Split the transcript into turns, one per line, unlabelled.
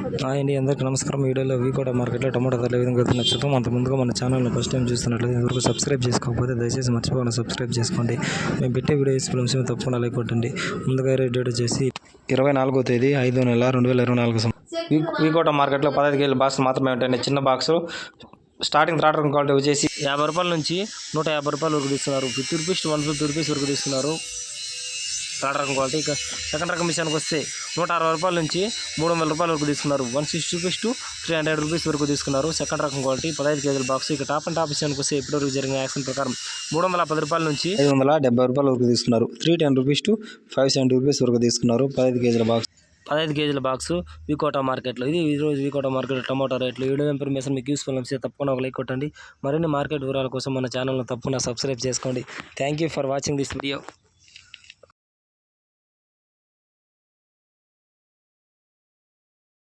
Hi అండి, అందరికీ నమస్కారం. వీడియోలో వీకోట మార్కెట్లో టమాటా ధరలు ఏ విధంగా నచ్చుతాం. అంత ముందుగా మన ఛానల్ని ఫస్ట్ టైం చూస్తున్నట్లయితే ఎవరికి సబ్స్క్రైబ్ చేసుకోకపోతే దయచేసి మర్చిపోకుండా సబ్స్క్రైబ్ చేసుకోండి. మేము పెట్టే వీడియోస్ ఫిల్మ్స్ తప్పకుండా లైక్ కొట్టండి. ముందుగా డేట్ వచ్చేసి 24వ తేదీ 5వ నెల 2024 వీకోట మార్కెట్లో 15 కేజీల బాక్స్ మాత్రమే ఉంటాయండి. చిన్న బాక్సు స్టార్టింగ్ థర్డ్ రకం క్వాలిటీ వచ్చేసి 50 రూపాయల నుంచి 150 రూపాయల వరకు తీస్తున్నారు. 50 రూపీస్ to 150 రూపీస్ వరకు తీస్తున్నారు థర్డ్ రకం క్వాలిటీ. ఇక సెకండ్ రకం విషయానికి వస్తే 160 రూపాయల నుంచి 300 రూపాయల వరకు తీసుకున్నారు. 160 రూపీస్ to 300 రూపీస్ వరకు తీసుకున్నారు సెకండ్ రకం క్వాలిటీ 15 కేజీల బాక్స్. ఇక టాప్ అండ్ టాప్ విషయానికి వస్తే ఇప్పటివరకు జరిగిన యాక్షన్ ప్రకారం 310 రూపాయల నుంచి 570 రూపాయల వరకు తీసుకున్నారు. 310 రూపీస్ to 570 రూపీస్ వరకు తీసుకున్నారు 15 కేజీల బాక్స్. 15 కేజీల బాక్స్ వీకోట మార్కెట్లో. ఇది ఈరోజు వీకోట మార్కెట్ టమాటో రేట్లు. వీడియో ఇన్ఫర్మేషన్ మీకు యూస్ఫుల్ అనిపిస్తే తప్పకుండా ఒక లైక్ కొట్టండి. మరిన్ని మార్కెట్ వివరాల కోసం మన ఛానల్ని తప్పకుండా సబ్స్క్రైబ్ చేసుకోండి. Thank you for watching this video.